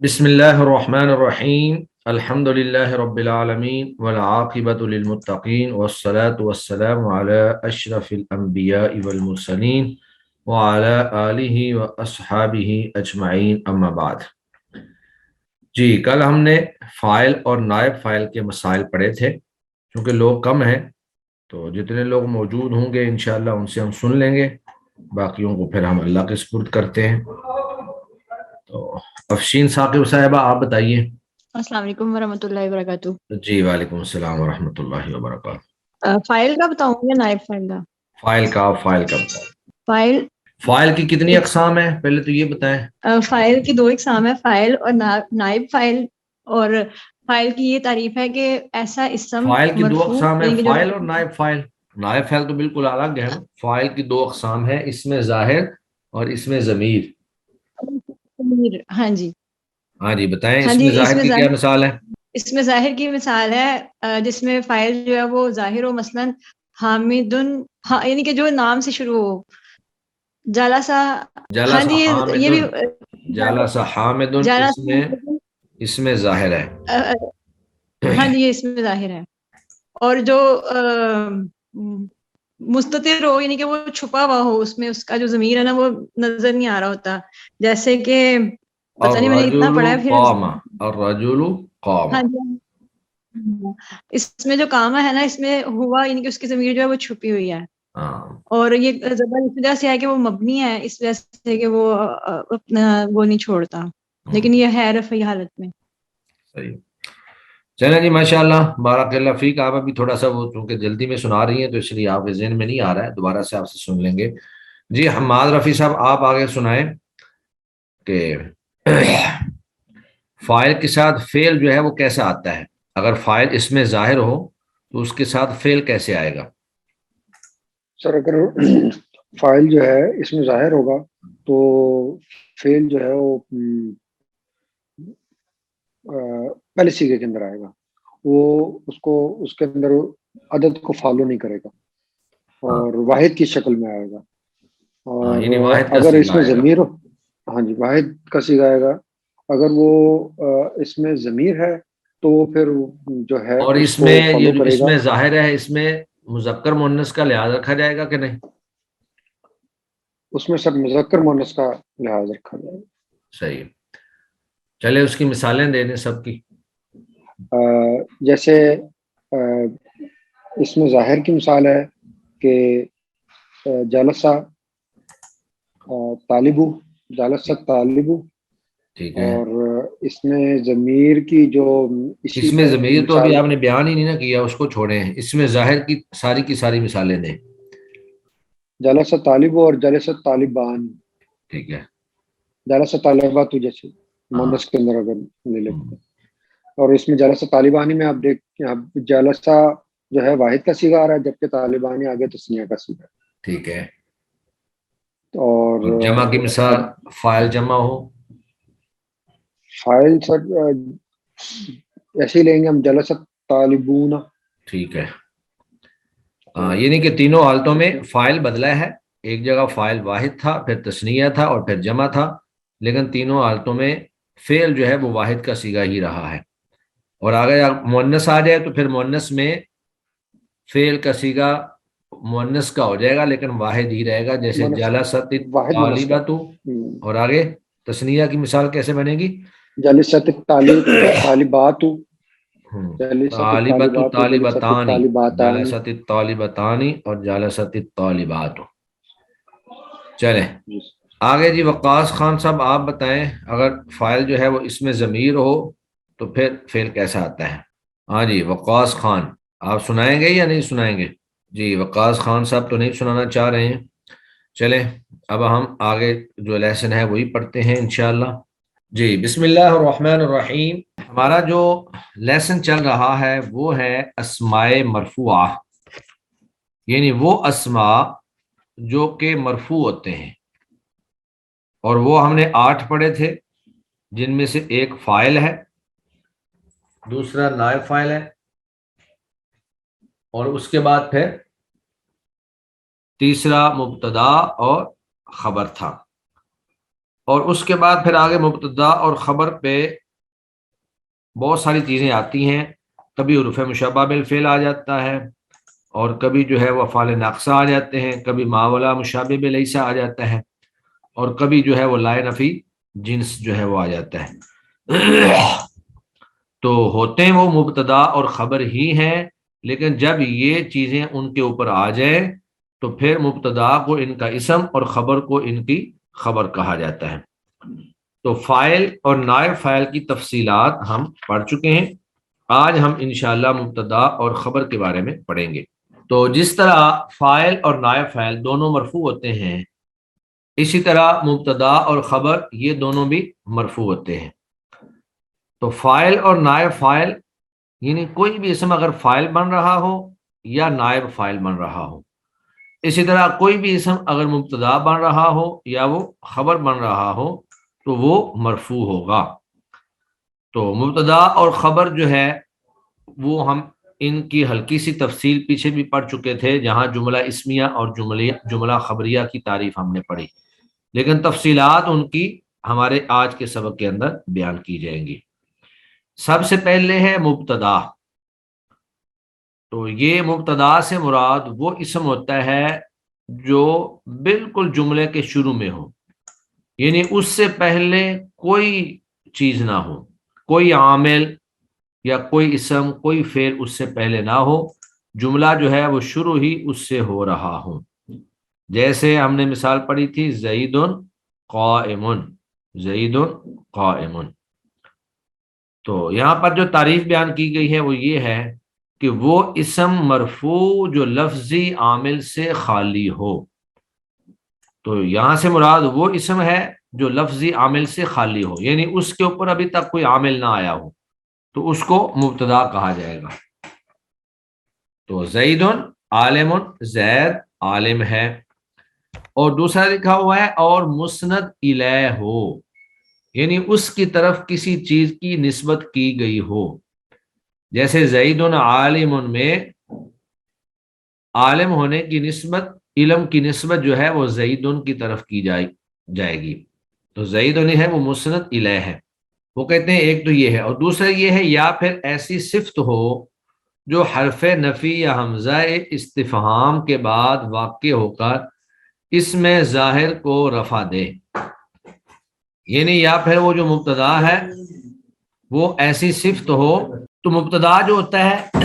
بسم اللہ الرحمن الرحیم الحمد للہ رب العالمین والعاقبۃ للمتقین والصلاة والسلام علی اشرف الانبیاء والمرسلین وعلی آلہ واصحابہ اجمعین اما بعد۔ جی کل ہم نے فاعل اور نائب فاعل کے مسائل پڑھے تھے۔ چونکہ لوگ کم ہیں تو جتنے لوگ موجود ہوں گے انشاءاللہ ان سے ہم سن لیں گے، باقیوں کو پھر ہم اللہ کے سپرد کرتے ہیں۔ تو افشین ثاقب صاحبہ آپ بتائیے۔ السلام علیکم ورحمۃ اللہ وبرکاتہ۔ جی وعلیکم السلام ورحمۃ اللہ وبرکاتہ۔ فائل کا بتاؤں یا نائب فائل کا؟ فائل کا فائل فائل کی کتنی اقسام ہیں پہلے تو یہ بتائیں۔ فائل کی دو اقسام ہے، فائل اور نائب فائل۔ اور فائل کی یہ تعریف ہے کہ ایسا اسم فائل کی دو مرفوع اقسام ہیں، یعنی کہ فائل اور نائب فائل۔ نائب فائل تو بالکل الگ ہے۔ فائل کی دو اقسام ہیں، اس میں ظاہر اور اس میں ضمیر۔ ہاں جی ہاں جی بتائیں، ہاں اس جی، میں ظاہر کی کیا مثال ہے؟ اس میں ظاہر کی مثال ہے جس میں فائل جو ہے وہ ظاہر ہو، مثلا حامد، یعنی کہ جو نام سے شروع ہو، جالسا۔ ہاں جی یہ بھی جالسا حامد، اس میں ظاہر ہے۔ ہاں جی یہ اس میں ظاہر ہے۔ اور جو مستتر ہو یعنی کہ وہ چھپا ہوا ہو، اس میں اس کا جو ضمیر ہے نا وہ نظر نہیں آ رہا ہوتا، جیسے کہ پتہ نہیں میں نے اتنا پڑھا ہے پھر الرجل قام۔ ہاں جی اس میں جو کام ہے نا، اس میں ہوا یعنی کہ اس کی ضمیر جو ہے وہ چھپی ہوئی ہے۔ اور یہ زبر اس وجہ سے ہے کہ وہ مبنی ہے، اس وجہ سے کہ وہ اپنا وہ نہیں چھوڑتا، لیکن یہ ہے رفعی حالت میں۔ صحیح، چلیں جی ماشاءاللہ بارک اللہ فیک۔ آپ ابھی تھوڑا سا وہ چونکہ جلدی میں سنا رہی ہیں تو اس لیے آپ کے ذہن میں نہیں آ رہا ہے، دوبارہ سے آپ سے سن لیں گے۔ جی حماد رفیع صاحب آپ آگے سنائیں کہ فاعل کے ساتھ فعل جو ہے وہ کیسا آتا ہے؟ اگر فاعل اس میں ظاہر ہو تو اس کے ساتھ فعل کیسے آئے گا؟ سر اگر فاعل جو ہے اس میں ظاہر ہوگا تو فعل جو ہے وہ پہلے سیغے کے اندر آئے گا، وہ اس کے اندر عدد کو فالو نہیں کرے گا اور واحد کی شکل میں آئے گا۔ اور یعنی واحد کا اگر اس صیغہ میں آئے گا۔ ضمیر ہو، ہاں جی واحد کا صیغہ آئے گا۔ اگر وہ اس میں ضمیر ہے تو وہ پھر جو ہے اور اس اس کو میں فالو کرے اس گا۔ میں ظاہر ہے، اس میں مذکر مؤنث کا لحاظ رکھا جائے گا کہ نہیں؟ اس میں سب مذکر مؤنث کا لحاظ رکھا جائے گا۔ صحیح، چلے اس کی مثالیں دے دیں سب کی۔ جیسے اس میں ظاہر کی مثال ہے کہ جالسا طالبو، جالسا طالبو۔ ٹھیک ہے، اور اس میں ضمیر کی جو اس میں ضمیر تو ابھی آپ نے بیان ہی نہیں نہ کیا، اس کو چھوڑیں، اس میں ظاہر کی ساری مثالیں دیں۔ جالسا طالبو اور جالسا طالبان۔ ٹھیک ہے، جالسا طالبہ تو جیسے مونس کے اندر اگر لے لیتے ہیں، اور اس میں جالسا طالبانی میں آپ دیکھ جالسا جو ہے واحد کا صیغہ آ رہا ہے، جبکہ طالبانی آگے تسنیہ کا صیغہ۔ ٹھیک ہے، اور جمع کی مثال فاعل جمع ہو۔ فاعل سر ایسے ہی لیں گے ہم، جلسہ طالبون۔ ٹھیک ہے، یعنی کہ تینوں حالتوں میں فاعل بدلا ہے، ایک جگہ فاعل واحد تھا، پھر تثنیہ تھا اور پھر جمع تھا، لیکن تینوں حالتوں میں فعل جو ہے وہ واحد کا صیغہ ہی رہا ہے۔ اور اگر مؤنث آ جائے تو پھر مؤنث میں فعل کا صیغہ مؤنث کا ہو جائے گا لیکن واحد ہی رہے گا، جیسے جلست طالبۃ۔ اور آگے تثنیہ کی مثال کیسے بنے گی؟ جلست طالبات، طالبۃ طالبتانی، جلست الطالبتانی اور جلست الطالبات۔ چلیں آگے جی وقاص خان صاحب آپ بتائیں، اگر فاعل جو ہے وہ اس میں ضمیر ہو تو پھر فعل کیسا آتا ہے؟ ہاں جی وقاص خان آپ سنائیں گے یا نہیں سنائیں گے؟ جی وقاص خان صاحب تو نہیں سنانا چاہ رہے ہیں۔ چلیں اب ہم آگے جو لیسن ہے وہی پڑھتے ہیں انشاءاللہ۔ جی بسم اللہ الرحمن الرحیم۔ ہمارا جو لیسن چل رہا ہے وہ ہے اسماء مرفوعہ، یعنی وہ اسماء جو کہ مرفوع ہوتے ہیں، اور وہ ہم نے 8 پڑھے تھے، جن میں سے ایک فاعل ہے، دوسرا نائب فاعل ہے، اور اس کے بعد پھر تیسرا مبتدا اور خبر تھا، اور اس کے بعد پھر آگے مبتدا اور خبر پہ بہت ساری چیزیں آتی ہیں. کبھی حروف مشبہ بالفعل آ جاتا ہے، اور کبھی جو ہے وہ افعال ناقصہ آ جاتے ہیں، کبھی ما ولا مشابہ بلیسا آ جاتا ہے، اور کبھی جو ہے وہ لا نفی جنس جو ہے وہ آ جاتا ہے. تو ہوتے ہیں وہ مبتدا اور خبر ہی ہیں، لیکن جب یہ چیزیں ان کے اوپر آ جائیں تو پھر مبتدا کو ان کا اسم اور خبر کو ان کی خبر کہا جاتا ہے. تو فاعل اور نائب فاعل کی تفصیلات ہم پڑھ چکے ہیں. آج ہم انشاءاللہ مبتدا اور خبر کے بارے میں پڑھیں گے. تو جس طرح فاعل اور نائب فاعل دونوں مرفوع ہوتے ہیں، اسی طرح مبتدا اور خبر یہ دونوں بھی مرفوع ہوتے ہیں. تو فاعل اور نائب فاعل یعنی کوئی بھی اسم اگر فاعل بن رہا ہو یا نائب فاعل بن رہا ہو، اسی طرح کوئی بھی اسم اگر مبتدا بن رہا ہو یا وہ خبر بن رہا ہو تو وہ مرفوع ہوگا. تو مبتدا اور خبر جو ہے وہ ہم ان کی ہلکی سی تفصیل پیچھے بھی پڑھ چکے تھے، جہاں جملہ اسمیہ اور جملہ خبریہ کی تعریف ہم نے پڑھی، لیکن تفصیلات ان کی ہمارے آج کے سبق کے اندر بیان کی جائیں گی. سب سے پہلے ہے مبتدا. تو یہ مبتدا سے مراد وہ اسم ہوتا ہے جو بالکل جملے کے شروع میں ہو، یعنی اس سے پہلے کوئی چیز نہ ہو، کوئی عامل یا کوئی اسم کوئی فعل اس سے پہلے نہ ہو، جملہ جو ہے وہ شروع ہی اس سے ہو رہا ہو. جیسے ہم نے مثال پڑھی تھی زید قائم، زید قائم. تو یہاں پر جو تعریف بیان کی گئی ہے وہ یہ ہے کہ وہ اسم مرفوع جو لفظی عامل سے خالی ہو. تو یہاں سے مراد وہ اسم ہے جو لفظی عامل سے خالی ہو، یعنی اس کے اوپر ابھی تک کوئی عامل نہ آیا ہو، تو اس کو مبتدا کہا جائے گا. تو زید عالم، زید عالم ہے. اور دوسرا لکھا ہوا ہے اور مسند الیہ ہو، یعنی اس کی طرف کسی چیز کی نسبت کی گئی ہو. جیسے زید عالم میں عالم ہونے کی نسبت، علم کی نسبت جو ہے وہ زید کی طرف کی جائے گی. تو زید ہے وہ مسند الیہ ہے. وہ کہتے ہیں ایک تو یہ ہے، اور دوسرا یہ ہے یا پھر ایسی صفت ہو جو حرف نفی یا حمزہ استفہام کے بعد واقع ہو کر اس میں ظاہر کو رفع دے. یعنی یا پھر وہ جو مبتدا ہے وہ ایسی صفت ہو. تو مبتدا جو ہوتا ہے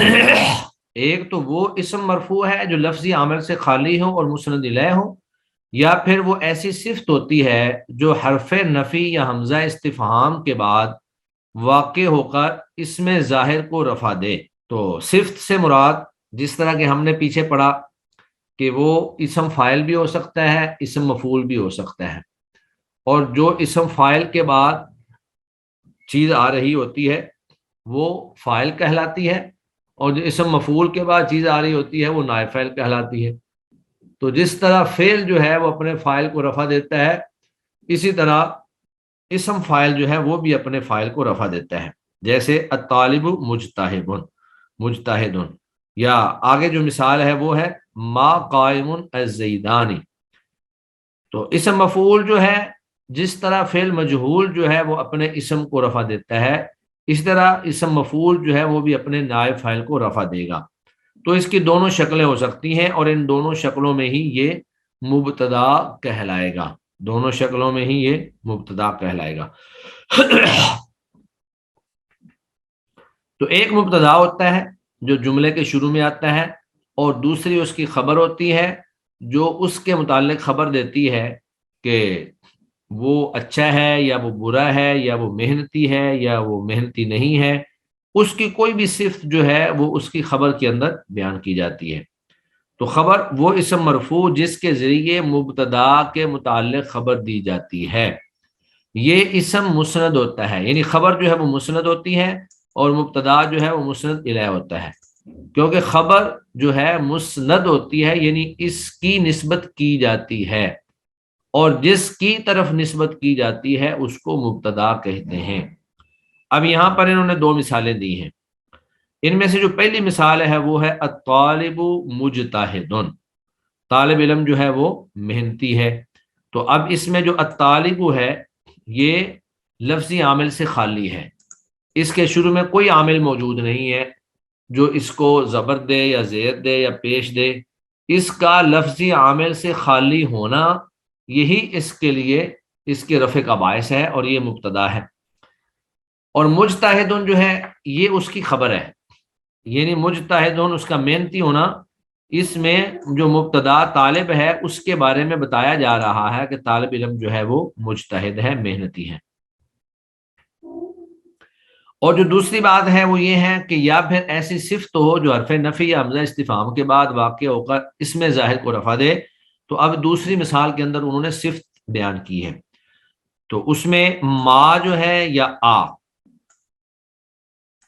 ایک تو وہ اسم مرفوع ہے جو لفظی عامل سے خالی ہو اور مسند الیہ ہو، یا پھر وہ ایسی صفت ہوتی ہے جو حرف نفی یا حمزہ استفہام کے بعد واقع ہو کر اس میں ظاہر کو رفع دے. تو صفت سے مراد جس طرح کہ ہم نے پیچھے پڑھا کہ وہ اسم فاعل بھی ہو سکتا ہے، اسم مفعول بھی ہو سکتا ہے، اور جو اسم فاعل کے بعد چیز آ رہی ہوتی ہے وہ فاعل کہلاتی ہے، اور جو اسم مفعول کے بعد چیز آ رہی ہوتی ہے وہ نائب فاعل کہلاتی ہے. تو جس طرح فعل جو ہے وہ اپنے فاعل کو رفع دیتا ہے، اسی طرح اسم فاعل جو ہے وہ بھی اپنے فاعل کو رفع دیتا ہے. جیسے الطالب مجتہد، مجتہد، یا آگے جو مثال ہے وہ ہے ما قائم الزیدانی. تو اسم مفعول جو ہے جس طرح فعل مجہول جو ہے وہ اپنے اسم کو رفع دیتا ہے، اس طرح اسم مفعول جو ہے وہ بھی اپنے نائب فاعل کو رفع دے گا. تو اس کی دونوں شکلیں ہو سکتی ہیں، اور ان دونوں شکلوں میں ہی یہ مبتدا کہلائے گا، دونوں شکلوں میں ہی یہ مبتدا کہلائے گا. تو ایک مبتدا ہوتا ہے جو جملے کے شروع میں آتا ہے، اور دوسری اس کی خبر ہوتی ہے جو اس کے متعلق خبر دیتی ہے کہ وہ اچھا ہے یا وہ برا ہے، یا وہ محنتی ہے یا وہ محنتی نہیں ہے. اس کی کوئی بھی صفت جو ہے وہ اس کی خبر کے اندر بیان کی جاتی ہے. تو خبر وہ اسم مرفوع جس کے ذریعے مبتدا کے متعلق خبر دی جاتی ہے، یہ اسم مسند ہوتا ہے. یعنی خبر جو ہے وہ مسند ہوتی ہے اور مبتدا جو ہے وہ مسند الیہ ہوتا ہے، کیونکہ خبر جو ہے مسند ہوتی ہے، یعنی اس کی نسبت کی جاتی ہے، اور جس کی طرف نسبت کی جاتی ہے اس کو مبتدا کہتے ہیں. اب یہاں پر انہوں نے دو مثالیں دی ہیں. ان میں سے جو پہلی مثال ہے وہ ہے الطالب مجتہد، طالب علم جو ہے وہ محنتی ہے. تو اب اس میں جو الطالب ہے یہ لفظی عامل سے خالی ہے، اس کے شروع میں کوئی عامل موجود نہیں ہے جو اس کو زبر دے یا زیر دے یا پیش دے۔ اس کا لفظی عامل سے خالی ہونا یہی اس کے لیے اس کے رفع کا باعث ہے، اور یہ مبتدا ہے۔ اور مجتہدن جو ہے یہ اس کی خبر ہے، یعنی مجتہدن اس کا محنتی ہونا، اس میں جو مبتدا طالب ہے اس کے بارے میں بتایا جا رہا ہے کہ طالب علم جو ہے وہ مجتہد ہے، محنتی ہے۔ اور جو دوسری بات ہے وہ یہ ہے کہ یا پھر ایسی صفت ہو جو حرف نفی یا حمزہ استفہام کے بعد واقع ہو کر اس میں ظاہر کو رفع دے۔ تو اب دوسری مثال کے اندر انہوں نے صفت بیان کی ہے، تو اس میں ما جو ہے یا آ،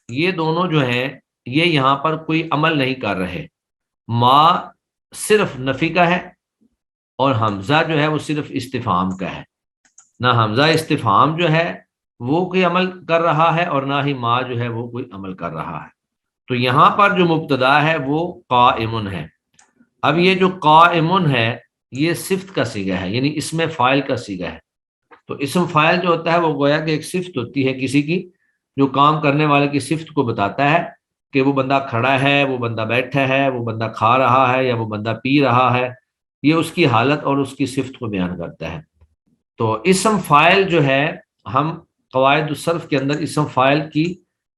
یہ دونوں جو ہیں یہ یہاں پر کوئی عمل نہیں کر رہے۔ ما صرف نفی کا ہے اور حمزہ جو ہے وہ صرف استفہام کا ہے، نہ حمزہ استفہام جو ہے وہ کوئی عمل کر رہا ہے اور نہ ہی ما جو ہے وہ کوئی عمل کر رہا ہے۔ تو یہاں پر جو مبتدا ہے وہ قائمن ہے۔ اب یہ جو قائمن ہے یہ صفت کا صیغہ ہے، یعنی اس میں فاعل کا صیغہ ہے۔ تو اسم فاعل جو ہوتا ہے وہ گویا کہ ایک صفت ہوتی ہے کسی کی، جو کام کرنے والے کی صفت کو بتاتا ہے کہ وہ بندہ کھڑا ہے، وہ بندہ بیٹھا ہے، وہ بندہ کھا رہا ہے یا وہ بندہ پی رہا ہے، یہ اس کی حالت اور اس کی صفت کو بیان کرتا ہے۔ تو اسم فاعل جو ہے، ہم قواعد الصرف کے اندر اسم فاعل کی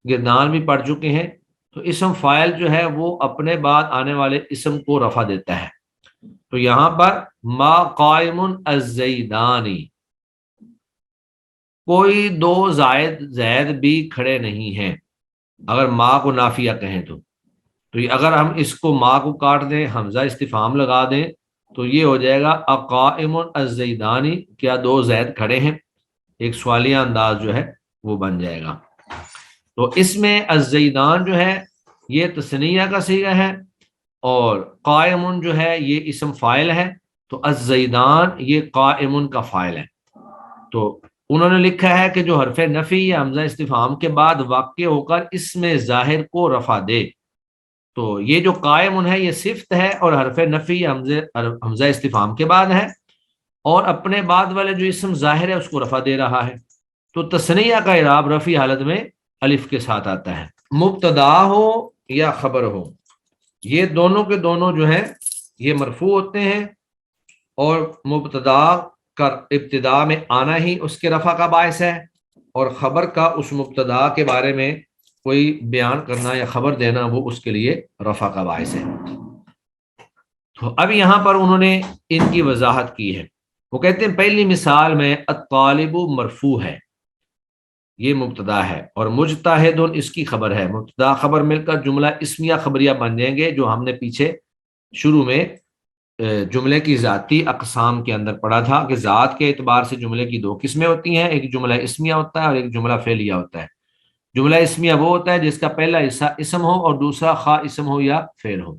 گردان بھی پڑھ چکے ہیں۔ تو اسم فاعل جو ہے وہ اپنے بعد آنے والے اسم کو رفع دیتا ہے۔ تو یہاں پر ما قائم الزیدانی، کوئی دو زید بھی کھڑے نہیں ہیں، اگر ما کو نافیہ کہیں تو اگر ہم اس کو ما کو کاٹ دیں، حمزہ استفہام لگا دیں، تو یہ ہو جائے گا اقائم الزیدانی، کیا دو زید کھڑے ہیں، ایک سوالیہ انداز جو ہے وہ بن جائے گا۔ تو اس میں الزیدان جو ہے یہ تثنیہ کا صیغہ ہے، اور قائم جو ہے یہ اسم فاعل ہے، تو الزیدان یہ قائم کا فاعل ہے۔ تو انہوں نے لکھا ہے کہ جو حرف نفی یا حمزہ استفہام کے بعد واقع ہو کر اس میں ظاہر کو رفع دے، تو یہ جو قائم ہے یہ صفت ہے اور حرف نفی یا حمزہ استفہام کے بعد ہے، اور اپنے بعد والے جو اسم ظاہر ہے اس کو رفع دے رہا ہے۔ تو تثنیہ کا اعراب رفعی حالت میں الف کے ساتھ آتا ہے، مبتدا ہو یا خبر ہو، یہ دونوں کے دونوں جو ہیں یہ مرفوع ہوتے ہیں، اور مبتدا کا ابتدا میں آنا ہی اس کے رفع کا باعث ہے، اور خبر کا اس مبتدا کے بارے میں کوئی بیان کرنا یا خبر دینا وہ اس کے لیے رفع کا باعث ہے۔ تو اب یہاں پر انہوں نے ان کی وضاحت کی ہے۔ وہ کہتے ہیں پہلی مثال میں الطالب مرفوع ہے، یہ مبتدا ہے، اور مجتہد اس کی خبر ہے۔ مبتدا خبر مل کر جملہ اسمیہ خبریہ بن جائیں گے، جو ہم نے پیچھے شروع میں جملے کی ذاتی اقسام کے اندر پڑھا تھا کہ ذات کے اعتبار سے جملے کی دو قسمیں ہوتی ہیں، ایک جملہ اسمیہ ہوتا ہے اور ایک جملہ فعلیہ ہوتا ہے۔ جملہ اسمیہ وہ ہوتا ہے جس کا پہلا حصہ اسم ہو اور دوسرا خواہ اسم ہو یا فعل ہو۔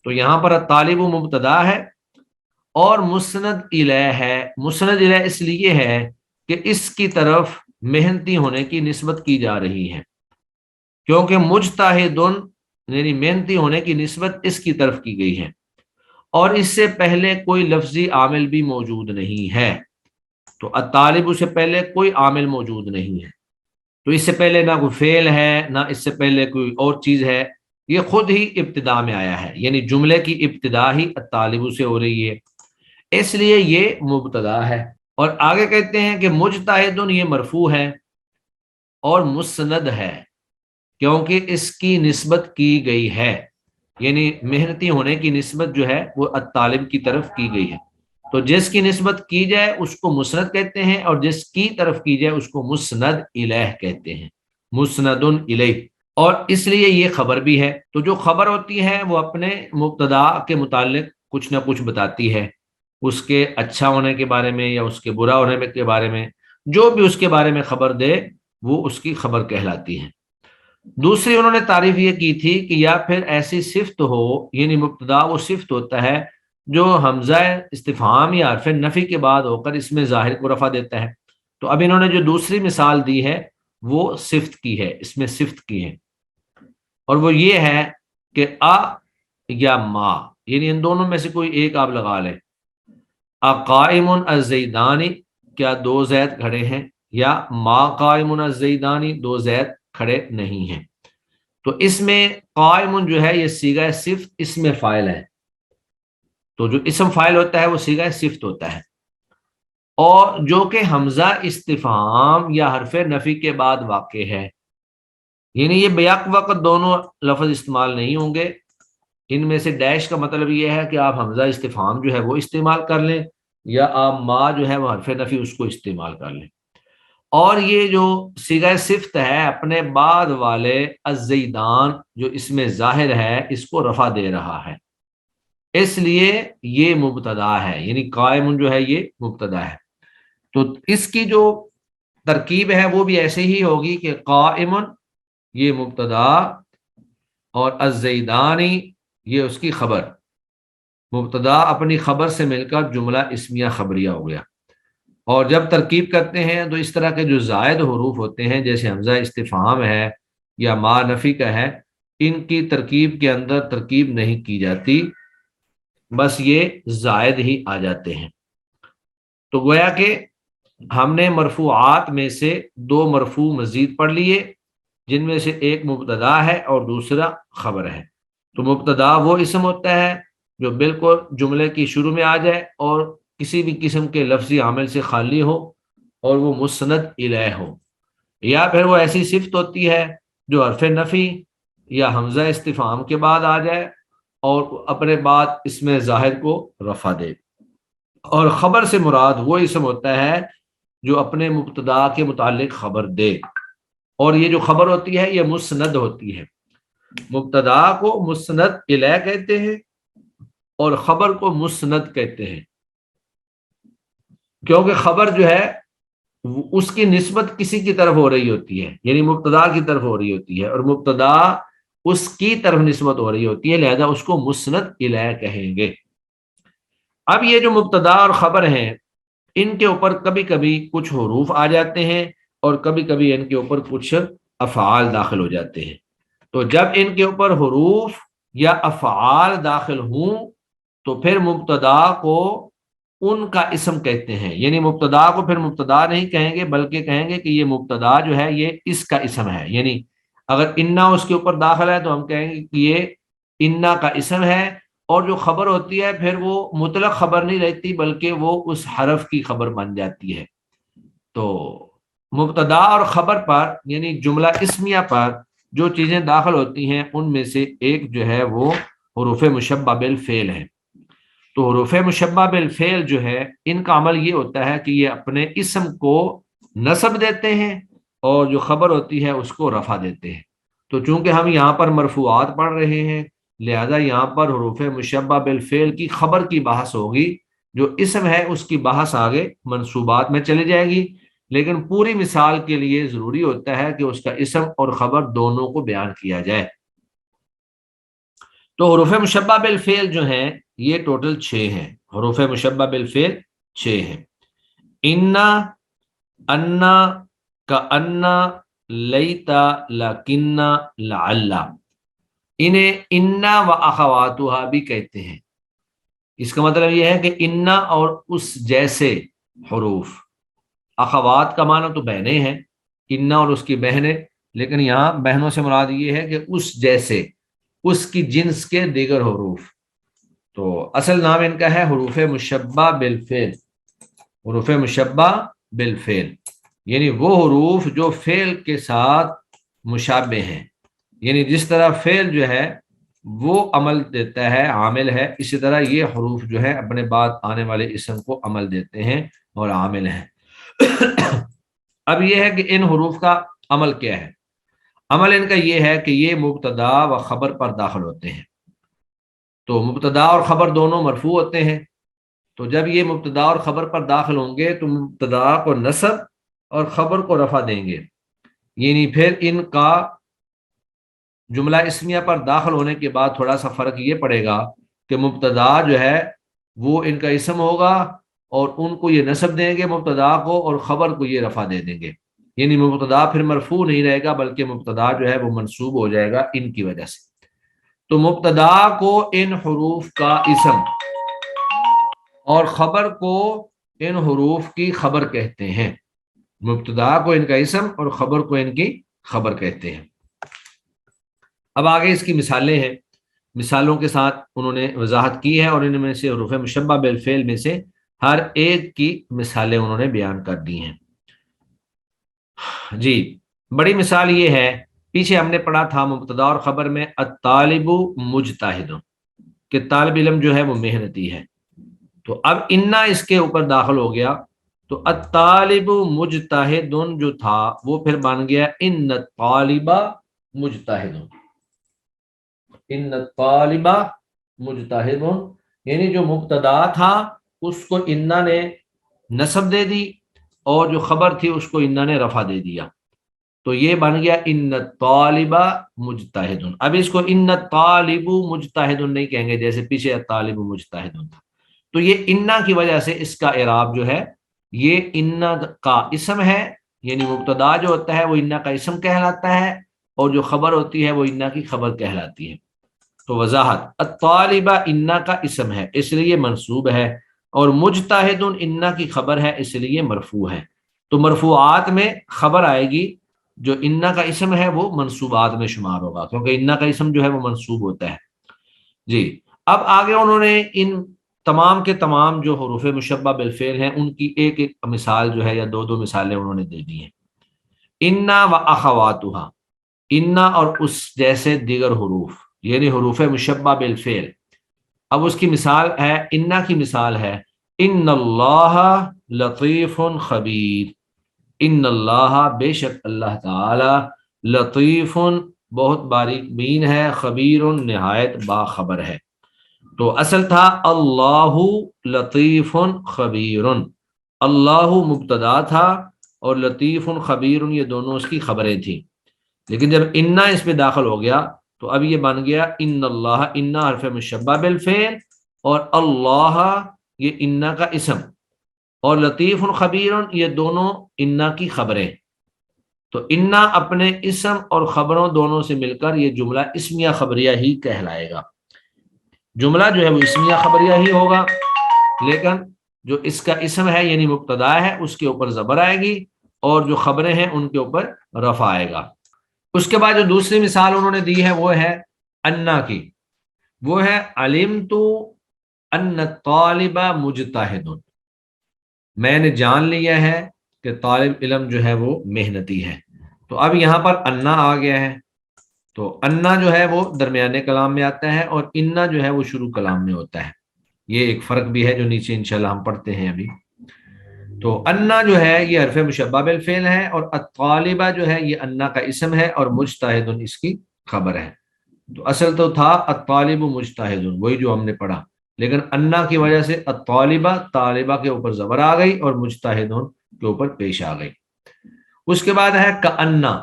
تو یہاں پر الطالب مبتدا ہے اور مسند الیہ ہے۔ مسند الیہ اس لیے ہے کہ اس کی طرف محنتی ہونے کی نسبت کی جا رہی ہے، کیونکہ مجتہدن یعنی محنتی ہونے کی نسبت اس کی طرف کی گئی ہے، اور اس سے پہلے کوئی لفظی عامل بھی موجود نہیں ہے۔ تو الطالب سے پہلے کوئی عامل موجود نہیں ہے، تو اس سے پہلے نہ کوئی فعل ہے نہ اس سے پہلے کوئی اور چیز ہے، یہ خود ہی ابتدا میں آیا ہے، یعنی جملے کی ابتدا ہی الطالب سے ہو رہی ہے، اس لیے یہ مبتدا ہے۔ اور آگے کہتے ہیں کہ مجتہدن یہ مرفوع ہے اور مسند ہے، کیونکہ اس کی نسبت کی گئی ہے، یعنی محنتی ہونے کی نسبت جو ہے وہ الطالب کی طرف کی گئی ہے۔ تو جس کی نسبت کی جائے اس کو مسند کہتے ہیں، اور جس کی طرف کی جائے اس کو مسند الیہ کہتے ہیں، مسند الیہ۔ اور اس لیے یہ خبر بھی ہے۔ تو جو خبر ہوتی ہے وہ اپنے مبتدا کے متعلق کچھ نہ کچھ بتاتی ہے، اس کے اچھا ہونے کے بارے میں یا اس کے برا ہونے کے بارے میں، جو بھی اس کے بارے میں خبر دے وہ اس کی خبر کہلاتی ہے۔ دوسری انہوں نے تعریف یہ کی تھی کہ یا پھر ایسی صفت ہو، یعنی مبتدا وہ صفت ہوتا ہے جو حمزہ استفہام یا حرف نفی کے بعد ہو کر اس میں ظاہر کو رفع دیتا ہے۔ تو اب انہوں نے جو دوسری مثال دی ہے وہ صفت کی ہے، اس میں صفت کی ہے، اور وہ یہ ہے کہ آ یا ما، یعنی ان دونوں میں سے کوئی ایک آپ لگا لیں۔ اقائم الزیدانی کیا دو زید کھڑے ہیں، یا ما قائم الزیدانی، دو زید کھڑے نہیں ہیں۔ تو اس میں قائم جو ہے یہ صیغہ صفت اسم فاعل ہے، تو جو اسم فاعل ہوتا ہے وہ صیغہ صفت ہوتا ہے، اور جو کہ حمزہ استفہام یا حرف نفی کے بعد واقع ہے، یعنی یہ بیک وقت دونوں لفظ استعمال نہیں ہوں گے۔ ان میں سے ڈیش کا مطلب یہ ہے کہ آپ حمزہ استفہام جو ہے وہ استعمال کر لیں، یا آپ ما جو ہے وہ حرف نفی اس کو استعمال کر لیں۔ اور یہ جو صیغہ صفت ہے اپنے بعد والے الزیدان جو اس میں ظاہر ہے اس کو رفع دے رہا ہے، اس لیے یہ مبتدا ہے، یعنی قائم جو ہے یہ مبتدا ہے۔ تو اس کی جو ترکیب ہے وہ بھی ایسے ہی ہوگی کہ قائم یہ مبتدا اور الزیدانی یہ اس کی خبر، مبتدا اپنی خبر سے مل کر جملہ اسمیہ خبریہ ہو گیا۔ اور جب ترکیب کرتے ہیں تو اس طرح کے جو زائد حروف ہوتے ہیں جیسے حمزہ استفہام ہے یا ما نفی کا ہے، ان کی ترکیب کے اندر ترکیب نہیں کی جاتی، بس یہ زائد ہی آ جاتے ہیں۔ تو گویا کہ ہم نے مرفوعات میں سے دو مرفوع مزید پڑھ لیے، جن میں سے ایک مبتدا ہے اور دوسرا خبر ہے۔ تو مبتدا وہ اسم ہوتا ہے جو بالکل جملے کی شروع میں آ جائے اور کسی بھی قسم کے لفظی عامل سے خالی ہو اور وہ مسند الیہ ہو، یا پھر وہ ایسی صفت ہوتی ہے جو حرف نفی یا حمزہ استفہام کے بعد آ جائے اور اپنے بعد اس میں ظاہر کو رفع دے۔ اور خبر سے مراد وہ اسم ہوتا ہے جو اپنے مبتدا کے متعلق خبر دے، اور یہ جو خبر ہوتی ہے یہ مسند ہوتی ہے۔ مبتدا کو مسند الیہ کہتے ہیں اور خبر کو مسند کہتے ہیں، کیونکہ خبر جو ہے اس کی نسبت کسی کی طرف ہو رہی ہوتی ہے، یعنی مبتدا کی طرف ہو رہی ہوتی ہے، اور مبتدا اس کی طرف نسبت ہو رہی ہوتی ہے، لہذا اس کو مسند الیہ کہیں گے۔ اب یہ جو مبتدا اور خبر ہیں ان کے اوپر کبھی کبھی کچھ حروف آ جاتے ہیں اور کبھی کبھی ان کے اوپر کچھ افعال داخل ہو جاتے ہیں۔ تو جب ان کے اوپر حروف یا افعال داخل ہوں تو پھر مبتدا کو ان کا اسم کہتے ہیں، یعنی مبتدا کو پھر مبتدا نہیں کہیں گے بلکہ کہیں گے کہ یہ مبتدا جو ہے یہ اس کا اسم ہے۔ یعنی اگر انا اس کے اوپر داخل ہے تو ہم کہیں گے کہ یہ انا کا اسم ہے، اور جو خبر ہوتی ہے پھر وہ مطلق خبر نہیں رہتی بلکہ وہ اس حرف کی خبر بن جاتی ہے۔ تو مبتدا اور خبر پر یعنی جملہ اسمیہ پر جو چیزیں داخل ہوتی ہیں ان میں سے ایک جو ہے وہ حروف مشبہ بالفعل ہے۔ تو حروف مشبہ بالفعل جو ہے ان کا عمل یہ ہوتا ہے کہ یہ اپنے اسم کو نصب دیتے ہیں اور جو خبر ہوتی ہے اس کو رفع دیتے ہیں۔ تو چونکہ ہم یہاں پر مرفوعات پڑھ رہے ہیں لہذا یہاں پر حروف مشبہ بالفعل کی خبر کی بحث ہوگی، جو اسم ہے اس کی بحث آگے منصوبات میں چلی جائے گی، لیکن پوری مثال کے لیے ضروری ہوتا ہے کہ اس کا اسم اور خبر دونوں کو بیان کیا جائے۔ تو حروف مشبہ بالفعل جو ہیں یہ ٹوٹل 6 ہیں، حروف مشبہ بالفعل 6 ہیں۔ انا، انا، کانا، لیتا، لکنہ، لعل، انہیں انا و اخواتها بھی کہتے ہیں۔ اس کا مطلب یہ ہے کہ انا اور اس جیسے حروف، اخوات کا معنی تو بہنیں ہیں، انا اور اس کی بہنیں، لیکن یہاں بہنوں سے مراد یہ ہے کہ اس جیسے، اس کی جنس کے دیگر حروف۔ تو اصل نام ان کا ہے حروف مشبہ بالفعل، حروف مشبہ بالفعل یعنی وہ حروف جو فعل کے ساتھ مشابہ ہیں، یعنی جس طرح فعل جو ہے وہ عمل دیتا ہے، عامل ہے، اسی طرح یہ حروف جو ہے اپنے بعد آنے والے اسم کو عمل دیتے ہیں اور عامل ہیں۔ اب یہ ہے کہ ان حروف کا عمل کیا ہے؟ عمل ان کا یہ ہے کہ یہ مبتدا و خبر پر داخل ہوتے ہیں۔ تو مبتدا اور خبر دونوں مرفوع ہوتے ہیں، تو جب یہ مبتدا اور خبر پر داخل ہوں گے تو مبتدا کو نصب اور خبر کو رفع دیں گے، یعنی پھر ان کا جملہ اسمیہ پر داخل ہونے کے بعد تھوڑا سا فرق یہ پڑے گا کہ مبتدا جو ہے وہ ان کا اسم ہوگا اور ان کو یہ نصب دیں گے مبتدا کو، اور خبر کو یہ رفع دے دیں گے، یعنی مبتدا پھر مرفوع نہیں رہے گا بلکہ مبتدا جو ہے وہ منصوب ہو جائے گا ان کی وجہ سے۔ تو مبتدا کو ان حروف کا اسم اور خبر کو ان حروف کی خبر کہتے ہیں. مبتدا کو ان کا اسم اور خبر کو ان کی خبر کہتے ہیں. اب آگے اس کی مثالیں ہیں. مثالوں کے ساتھ انہوں نے وضاحت کی ہے اور ان میں سے حروف مشبہ بالفعل میں سے ہر ایک کی مثالیں انہوں نے بیان کر دی ہیں. جی بڑی مثال یہ ہے، پیچھے ہم نے پڑھا تھا مبتدا اور خبر میں الطالب مجتہد، کہ طالب علم جو ہے وہ محنتی ہے. تو اب انا اس کے اوپر داخل ہو گیا، تو الطالب مجتہد جو تھا وہ پھر بن گیا ان الطالب مجتہد. ان الطالب مجتہد، یعنی جو مبتدا تھا اس کو انا نے نصب دے دی اور جو خبر تھی اس کو انا نے رفع دے دیا، تو یہ بن گیا ان الطالب مجتہد. اب اس کو ان الطالب مجتہد نہیں کہیں گے جیسے پیچھے الطالب مجتہد تھا. تو یہ انا کی وجہ سے اس کا اعراب جو ہے یہ انا کا اسم ہے، یعنی مبتدا جو ہوتا ہے وہ انا کا اسم کہلاتا ہے اور جو خبر ہوتی ہے وہ انا کی خبر کہلاتی ہے. تو وضاحت، الطالب انا کا اسم ہے اس لیے منصوب ہے، اور مجتہد انا کی خبر ہے اس لیے مرفوع ہے. تو مرفوعات میں خبر آئے گی، جو انا کا اسم ہے وہ منصوبات میں شمار ہوگا کیونکہ انا کا اسم جو ہے وہ منصوب ہوتا ہے. جی اب آگے انہوں نے ان تمام کے تمام جو حروف مشبہ بالفعل ہیں ان کی ایک ایک مثال جو ہے یا دو دو مثالیں انہوں نے دے دی ہیں. انا و اخواتها، انا اور اس جیسے دیگر حروف یعنی حروف مشبہ بالفعل. اب اس کی مثال ہے، انا کی مثال ہے ان اللہ لطیف خبیر. ان اللہ بے شک اللہ تعالی لطیف بہت باریک بین ہے، خبیر نہایت باخبر ہے. تو اصل تھا اللہ لطیف خبیر، اللہ مبتدا تھا اور لطیف خبیر یہ دونوں اس کی خبریں تھیں. لیکن جب انا اس پہ داخل ہو گیا تو اب یہ بن گیا ان اللہ، انا حرف مشبہ بالفعل اور اللہ یہ انا کا اسم اور لطیف خبیر یہ دونوں انا کی خبریں. تو انا اپنے اسم اور خبروں دونوں سے مل کر یہ جملہ اسمیہ خبریہ ہی کہلائے گا. جملہ جو ہے وہ اسمیہ خبریہ ہی ہوگا، لیکن جو اس کا اسم ہے یعنی مبتدا ہے اس کے اوپر زبر آئے گی اور جو خبریں ہیں ان کے اوپر رفع آئے گا. اس کے بعد جو دوسری مثال انہوں نے دی ہے وہ ہے انا کی، وہ ہے علمت ان الطالب مجتہد، میں نے جان لیا ہے کہ طالب علم جو ہے وہ محنتی ہے. تو اب یہاں پر انا آ گیا ہے، تو انا جو ہے وہ درمیانے کلام میں آتا ہے اور انا جو ہے وہ شروع کلام میں ہوتا ہے. یہ ایک فرق بھی ہے جو نیچے انشاءاللہ ہم پڑھتے ہیں ابھی. تو انا جو ہے یہ حرف مشبہ بالفعل ہے اور الطالبہ جو ہے یہ انا کا اسم ہے اور مجتہد اس کی خبر ہے. تو اصل تو تھا الطالب مجتہد وہی جو ہم نے پڑھا، لیکن انا کی وجہ سے الطالبہ طالبہ کے اوپر زبر آ گئی اور مجتہد کے اوپر پیش آ گئی. اس کے بعد ہے کأنا.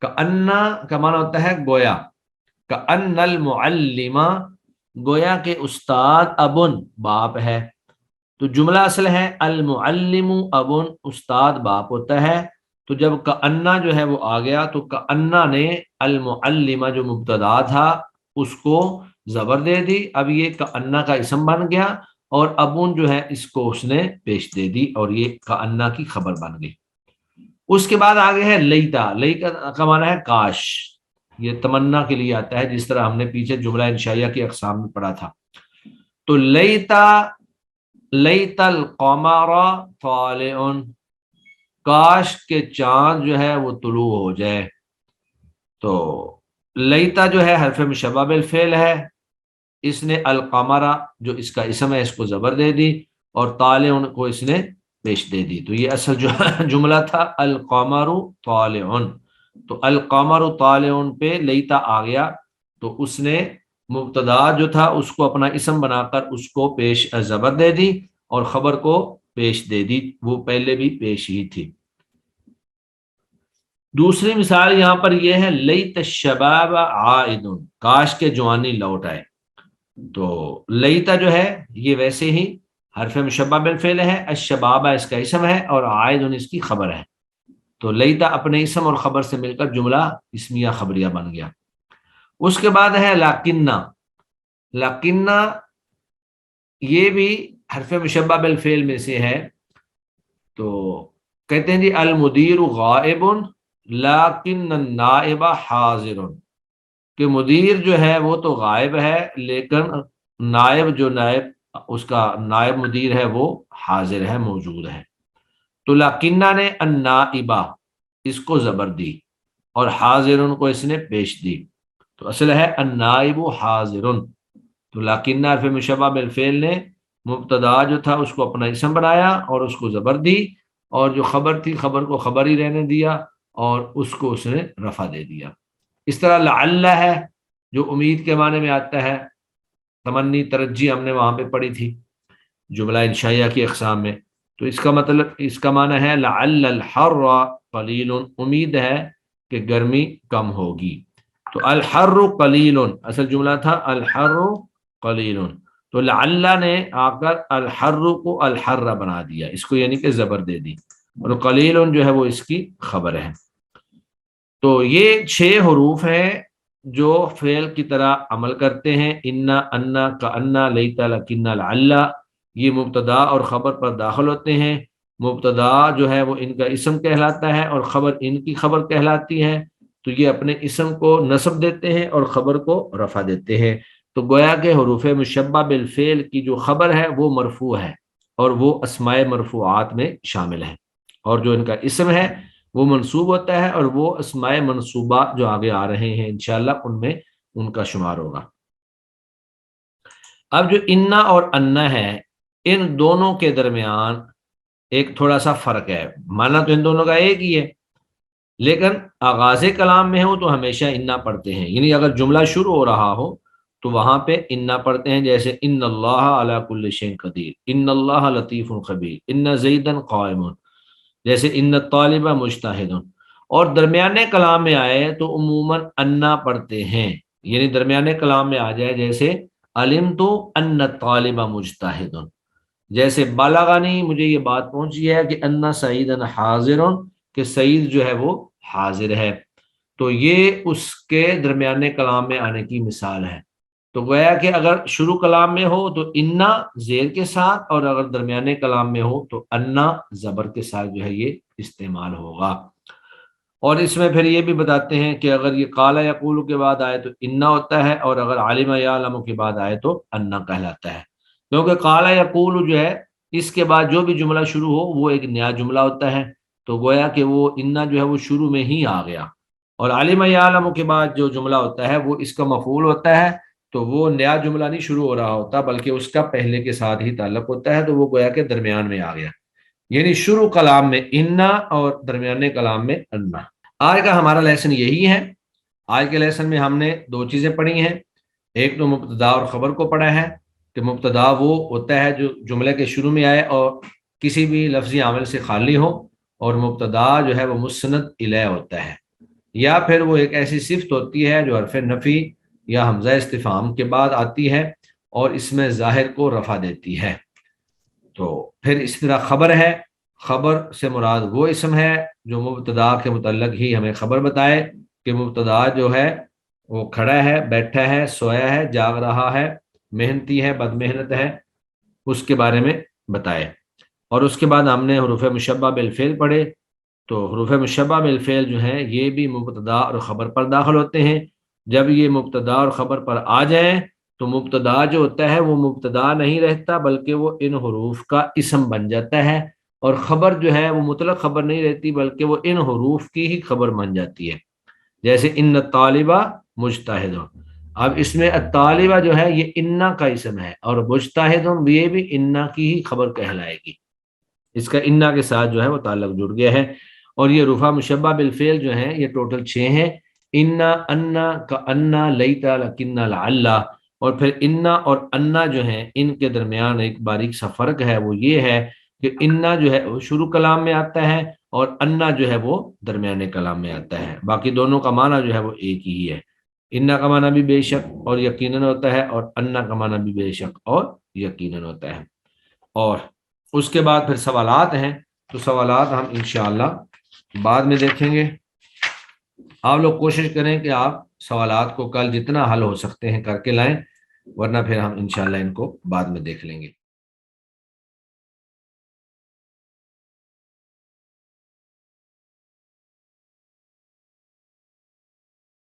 کأنا کا معنی ہوتا ہے گویا. کأن المعلم، گویا کہ استاد ابن باپ ہے. تو جملہ اصل ہے المعلم ابن، استاد باپ ہوتا ہے. تو جب کأنا جو ہے وہ آ گیا تو کأنا نے المعلم جو مبتدا تھا اس کو زبر دے دی، اب یہ کأنا کا اسم بن گیا اور ابن جو ہے اس کو اس نے پیش دے دی اور یہ کأنا کی خبر بن گئی. اس کے بعد آگے ہے لیتا. لیتا کا معنی ہے کاش، یہ تمنا کے لیے آتا ہے جس طرح ہم نے پیچھے جملہ انشائیہ کی اقسام میں پڑھا تھا. تو لیتا، لیتا القمر طالع، کاش کے چاند جو ہے وہ طلوع ہو جائے. تو لیتا جو ہے حرف مشبہ بالفعل ہے، اس نے القمر جو اس کا اسم ہے اس کو زبر دے دی اور طالع کو اس نے پیش دے دی. تو یہ اصل جو جملہ تھا القمر طالع. تو القمر طالع پہ لیتا آ گیا تو اس نے مبتدا جو تھا اس کو اپنا اسم بنا کر اس کو پیش زبر دے دی اور خبر کو پیش دے دی، وہ پہلے بھی پیش ہی تھی. دوسری مثال یہاں پر یہ ہے لیت الشباب عائد، کاش کے جوانی لوٹ آئے. تو لیتا جو ہے یہ ویسے ہی حرف مشبہ بالفعل ہے، الشباب اس کا اسم ہے اور عائد اس کی خبر ہے. تو لیتا اپنے اسم اور خبر سے مل کر جملہ اسمیہ خبریہ بن گیا. اس کے بعد ہے لکنہ. لکنہ یہ بھی حرف مشبہ بالفعل میں سے ہے، تو کہتے ہیں جی المدیر غائب لیکن النائب حاضر، کہ مدیر جو ہے وہ تو غائب ہے لیکن نائب جو نائب اس کا نائب مدیر ہے وہ حاضر ہے، موجود ہے۔ تو لکنہ نے النائبہ اس کو زبر دی اور حاضر کو اس نے پیش دی، تو اصل ہے النائب حاضر۔ تو لکنہ حرف مشبہ بالفعل نے مبتدا جو تھا اس کو اپنا اسم بنایا اور اس کو زبر دی، اور جو خبر تھی خبر کو خبر ہی رہنے دیا اور اس کو اس نے رفع دے دیا۔ اس طرح لعل ہے جو امید کے معنی میں آتا ہے، تمنی ترجی ہم نے وہاں پہ پڑھی تھی جملہ انشائیہ کی اقسام میں، تو اس کا مطلب اس کا معنی ہے لعل الحر قلیل، امید ہے کہ گرمی کم ہوگی۔ تو الحر قلیل اصل جملہ تھا الحر قلیل، تو لعل نے آ کر الحر کو الحر بنا دیا، اس کو یعنی کہ زبر دے دی، اور قلیل جو ہے وہ اس کی خبر ہے۔ تو یہ 6 حروف ہیں جو فعل کی طرح عمل کرتے ہیں، انا، انا، کانا، لیتا، لکنا، لعل، یہ مبتدا اور خبر پر داخل ہوتے ہیں۔ مبتدا جو ہے وہ ان کا اسم کہلاتا ہے اور خبر ان کی خبر کہلاتی ہے، تو یہ اپنے اسم کو نصب دیتے ہیں اور خبر کو رفع دیتے ہیں۔ تو گویا کہ حروف مشبہ بالفعل کی جو خبر ہے وہ مرفوع ہے اور وہ اسماء مرفوعات میں شامل ہے، اور جو ان کا اسم ہے وہ منصوب ہوتا ہے، اور وہ اسماء منصوبات جو آگے آ رہے ہیں انشاءاللہ ان میں ان کا شمار ہوگا۔ اب جو انا اور انا ہے ان دونوں کے درمیان ایک تھوڑا سا فرق ہے، مانا تو ان دونوں کا ایک ہی ہے، لیکن آغاز کلام میں ہو تو ہمیشہ انا پڑھتے ہیں، یعنی اگر جملہ شروع ہو رہا ہو تو وہاں پہ انا پڑھتے ہیں، جیسے ان اللہ علی کل شیء قدیر، ان اللہ لطیف خبیر، ان زیدا قائم، جیسے ان الطالب مجتہد۔ اور درمیانے کلام میں آئے تو عموماً انا پڑھتے ہیں، یعنی درمیانے کلام میں آ جائے جیسے علمت ان الطالب مجتہد، جیسے بلغنی مجھے یہ بات پہنچی ہے کہ ان سعیدا حاضر، کہ سعید جو ہے وہ حاضر ہے، تو یہ اس کے درمیانے کلام میں آنے کی مثال ہے۔ تو گویا کہ اگر شروع کلام میں ہو تو انا زیر کے ساتھ، اور اگر درمیانے کلام میں ہو تو انا زبر کے ساتھ جو ہے یہ استعمال ہوگا۔ اور اس میں پھر یہ بھی بتاتے ہیں کہ اگر یہ قال یقول کے بعد آئے تو انا ہوتا ہے، اور اگر علم یعلم کے بعد آئے تو انا کہلاتا ہے، کیونکہ قال یقول جو ہے اس کے بعد جو بھی جملہ شروع ہو وہ ایک نیا جملہ ہوتا ہے، تو گویا کہ وہ انا جو ہے وہ شروع میں ہی آ گیا، اور علم یعلم کے بعد جو جملہ ہوتا ہے وہ اس کا مفعول ہوتا ہے، تو وہ نیا جملہ نہیں شروع ہو رہا ہوتا بلکہ اس کا پہلے کے ساتھ ہی تعلق ہوتا ہے، تو وہ گویا کہ درمیان میں آ گیا، یعنی شروع کلام میں انا اور درمیانے کلام میں انا۔ آج کا ہمارا لیسن یہی ہے۔ آج کے لیسن میں ہم نے 2 چیزیں پڑھی ہیں، ایک تو مبتدا اور خبر کو پڑھا ہے کہ مبتدا وہ ہوتا ہے جو جملے کے شروع میں آئے اور کسی بھی لفظی عامل سے خالی ہو، اور مبتدا جو ہے وہ مسند الیہ ہوتا ہے، یا پھر وہ ایک ایسی صفت ہوتی ہے جو حرف نفی یا حمزہ استفہام کے بعد آتی ہے اور اس میں ظاہر کو رفع دیتی ہے۔ تو پھر اس طرح خبر ہے، خبر سے مراد وہ اسم ہے جو مبتدا کے متعلق ہی ہمیں خبر بتائے کہ مبتدا جو ہے وہ کھڑا ہے، بیٹھا ہے، سویا ہے، جاگ رہا ہے، محنتی ہے، بد محنت ہے، اس کے بارے میں بتائے۔ اور اس کے بعد ہم نے حروف مشبہ بالفعل پڑھے، تو حروف مشبہ بالفعل جو ہیں یہ بھی مبتدا اور خبر پر داخل ہوتے ہیں۔ جب یہ مبتدا اور خبر پر آ جائیں تو مبتدا جو ہوتا ہے وہ مبتدا نہیں رہتا بلکہ وہ ان حروف کا اسم بن جاتا ہے، اور خبر جو ہے وہ مطلق خبر نہیں رہتی بلکہ وہ ان حروف کی ہی خبر بن جاتی ہے، جیسے ان الطالبہ مجتہد۔ اب اس میں الطالبہ جو ہے یہ انا کا اسم ہے، اور مجتہد یہ بھی انا کی ہی خبر کہلائے گی، اس کا انا کے ساتھ جو ہے وہ تعلق جڑ گیا ہے۔ اور یہ حروف مشبہ بالفعل جو ہیں یہ ٹوٹل 6 ہیں، انا، انا، کانا، لیتا، لکنا، لعل، اور پھر انا اور انا جو ہیں ان کے درمیان ایک باریک سا فرق ہے، وہ یہ ہے کہ انا جو ہے وہ شروع کلام میں آتا ہے اور انا جو ہے وہ درمیانے کلام میں آتا ہے، باقی دونوں کا معنی جو ہے وہ ایک ہی ہے، انا کا معنی بھی بے شک اور یقیناً ہوتا ہے، اور انا کا معنی بھی بے شک اور یقیناً ہوتا ہے۔ اور اس کے بعد پھر سوالات ہیں، تو سوالات ہم انشاءاللہ بعد میں دیکھیں گے۔ آپ لوگ کوشش کریں کہ آپ سوالات کو کل جتنا حل ہو سکتے ہیں کر کے لائیں، ورنہ پھر ہم انشاءاللہ ان کو بعد میں دیکھ لیں گے۔